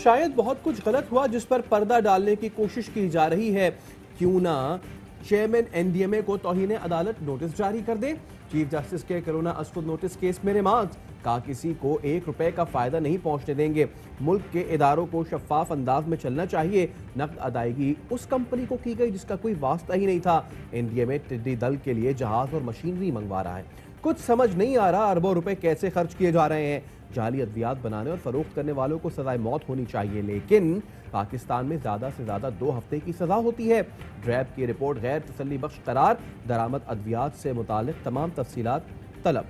शायद बहुत कुछ गलत हुआ जिस पर पर्दा डालने की कोशिश की जा रही है। क्यों ना चेयरमैन एनडीएमए को तौहीन अदालत नोटिस जारी कर दे। चीफ जस्टिस के करोना असकुद नोटिस केस में रिमांड, कहा किसी को 1 रुपए का फायदा नहीं पहुंचने देंगे। मुल्क के इदारों को शफाफ अंदाज में चलना चाहिए। नकद अदायगी उस कंपनी को की गई जिसका कोई वास्ता ही नहीं था। एनडीएमए टिड्डी दल के लिए जहाज और मशीनरी मंगवा रहा है। कुछ समझ नहीं आ रहा अरबों रुपए कैसे खर्च किए जा रहे हैं। जाली अद्वियात बनाने और फरोख्त करने वालों को सजाए मौत होनी चाहिए, लेकिन पाकिस्तान में ज्यादा से ज्यादा 2 हफ्ते की सजा होती है। ड्रैब की रिपोर्ट गैर तसल्ली बख्श करार, दरामद अद्वियात से मुतालिक तमाम तफसीलात तलब।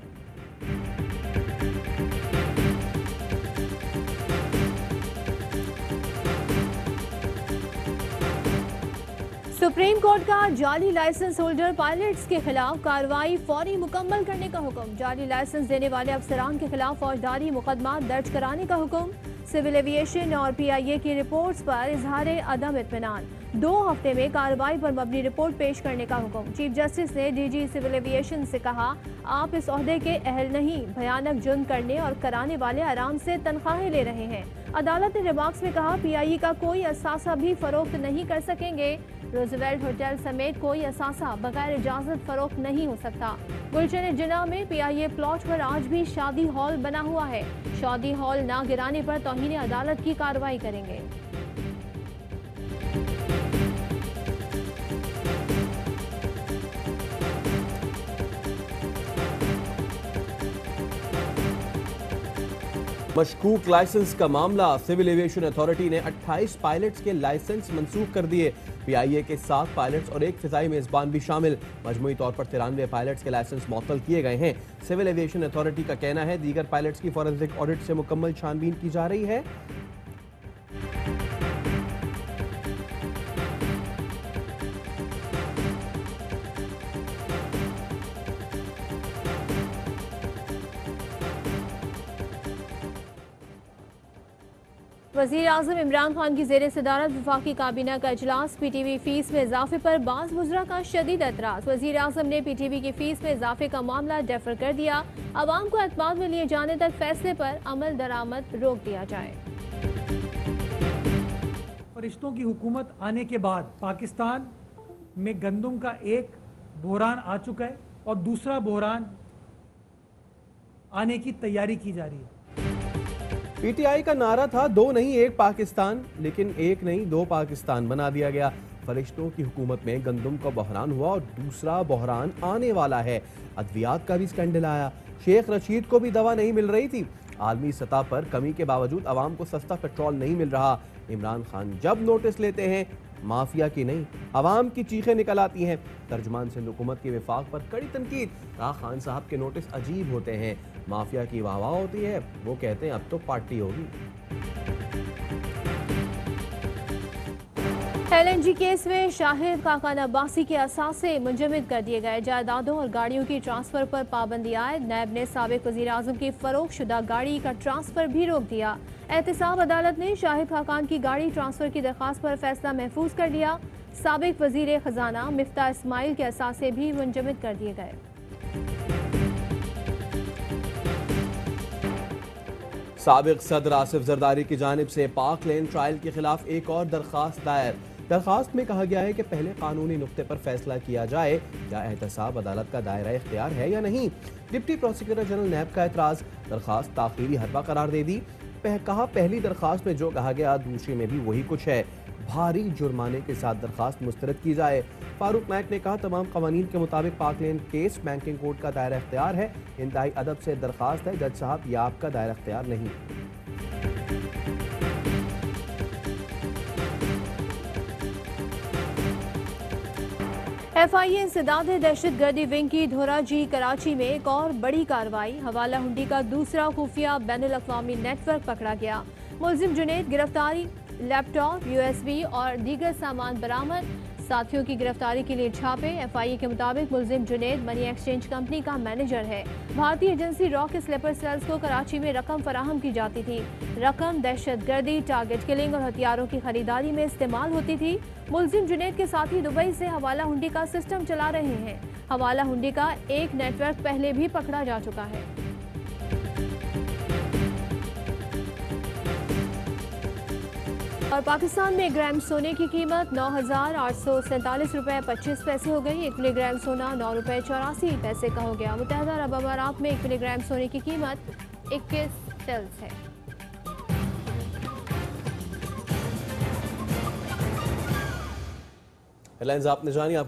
सुप्रीम कोर्ट का जाली लाइसेंस होल्डर पायलट्स के खिलाफ कार्रवाई फौरी मुकम्मल करने का हुक्म। जाली लाइसेंस देने वाले अफसरान के खिलाफ फौजदारी मुकदमा दर्ज कराने का हुक्म। सिविल एविएशन और पीआईए की रिपोर्ट्स पर इजहार अदम इत्मीनान। 2 हफ्ते में कार्रवाई पर मबनी रिपोर्ट पेश करने का हुक्म। चीफ जस्टिस ने डीजी सिविल एविएशन से कहा, आप इस ओहदे के अहल नहीं। भयानक जुर्म करने और कराने वाले आराम से तनख्वाहें ले रहे हैं। अदालत ने रिमार्क्स में कहा, पीआईए का कोई असासा भी फरोख्त नहीं कर सकेंगे। रोजवेल्ट होटल समेत कोई असासा बगैर इजाजत फरोख्त नहीं हो सकता। गुलशन जिना में पीआईए प्लॉट पर आज भी शादी हॉल बना हुआ है। शादी हॉल ना गिराने पर तौहीन अदालत की कार्रवाई करेंगे। मशकूक लाइसेंस का मामला, सिविल एविएशन अथॉरिटी ने 28 पायलट्स के लाइसेंस मंसूख कर दिए। पीआईए के 7 पायलट्स और 1 फिजाई मेजबान भी शामिल। मजमूई तौर पर 93 पायलट्स के लाइसेंस मुअत्तल किए गए हैं। सिविल एविएशन अथॉरिटी का कहना है दीगर पायलट्स की फॉरेंसिक ऑडिट से मुकम्मल छानबीन की जा रही है। वज़ीर आज़म इमरान खान की ज़ेर सदारत वफाकी काबीना का इजलास। पीटीवी फीस में इजाफे पर बाज़ वज़रा का शदीद एतराज़। वज़ीर आज़म ने पीटीवी की फीस में इजाफे का मामला डेफर कर दिया। अवाम को एतमाद में लिए जाने तक फैसले पर अमल दरामद रोक दिया जाए। फरिश्तों की हुकूमत आने के बाद पाकिस्तान में गंदम का एक बहरान आ चुका है और दूसरा बहरान आने की तैयारी की जा रही है। पीटीआई का नारा था 2 नहीं 1 पाकिस्तान, लेकिन 1 नहीं 2 पाकिस्तान बना दिया गया। फरिश्तों की हुकूमत में गंदम का बहरान हुआ और दूसरा बहरान आने वाला है। अद्वियात का भी स्कैंडल आया। शेख रशीद को भी दवा नहीं मिल रही थी। आलमी सतह पर कमी के बावजूद अवाम को सस्ता पेट्रोल नहीं मिल रहा। इमरान खान जब नोटिस लेते हैं, माफिया की नहीं अवाम की चीखें निकल आती हैं। तर्जुमान सिंध हुकूमत की विफाक पर कड़ी तनकीद, कहा खान साहब के नोटिस अजीब होते हैं। माफिया की वाह वाह होती है, वो कहते हैं अब तो पार्टी होगी। LNG केस में शाहिद खाकान अब्बासी के असासे मुंजमद कर दिए गए। जायदादों और गाड़ियों की ट्रांसफर पर पाबंदी आयद। नैब ने साबिक वज़ीर आज़म की फरोख्त शुदा गाड़ी का ट्रांसफर भी रोक दिया। एहतसाब अदालत ने शाहिद खाकान की गाड़ी ट्रांसफर की दरख्वास्त पर फैसला महफूज कर लिया। साबिक वज़ीर खजाना मिफ्ता इस्माइल के असासे भी मुंजमद कर दिए गए। साबिक सदर आसिफ जरदारी की जानिब से पाक लेन ट्रायल के खिलाफ एक और दरखास्त दायर। दरखास्त में कहा गया है कि पहले कानूनी नुक्ते पर फैसला किया जाए, क्या एहतसाब अदालत का दायरा इख्तियार है या नहीं। डिप्टी प्रोसिक्यूटर जनरल नैब का एतराज, दरखास्त ताखीरी हरबा करार दे दी। कहा पहली दरखास्त में जो कहा गया दूसरी में भी वही कुछ है। भारी जुर्माने के साथ दरखास्त मुस्तरद की जाए। फारूक नायक ने कहा तमाम कवानीन के मुताबिक पाक लेन केस बैंकिंग कोड का दायरा इख्तियार है। इंतहाई अदब से दरखास्त है जज साहब, यह आपका दायरा इख्तियार नहीं। FIA इंसदाद दहशत गर्दी विंग की धोराजी कराची में एक और बड़ी कार्रवाई। हवाला हुंडी का दूसरा खुफिया बैनुल अक़वामी नेटवर्क पकड़ा गया। मुलजिम जुनैद गिरफ्तारी, लैपटॉप, USB और दीगर सामान बरामद। साथियों की गिरफ्तारी के लिए छापे। FIA के मुताबिक मुलजिम जुनैद मनी एक्सचेंज कंपनी का मैनेजर है। भारतीय एजेंसी रॉ के स्लीपर सेल्स को कराची में रकम फराहम की जाती थी। रकम दहशत गर्दी, टारगेट किलिंग और हथियारों की खरीदारी में इस्तेमाल होती थी। मुलजिम जुनैद के साथी दुबई से हवाला हुंडी का सिस्टम चला रहे हैं। हवाला हुंडी का एक नेटवर्क पहले भी पकड़ा जा चुका है। और पाकिस्तान में 1 ग्राम सोने की कीमत 9,847 रुपए 25 पैसे हो गई। 1 मिलीग्राम सोना 9 रुपए 84 पैसे का हो गया। मुत्तहदा अरब अमारात में 1 मिलीग्राम सोने की कीमत 21 सेल्स है। हेडलाइंस आपने जानी।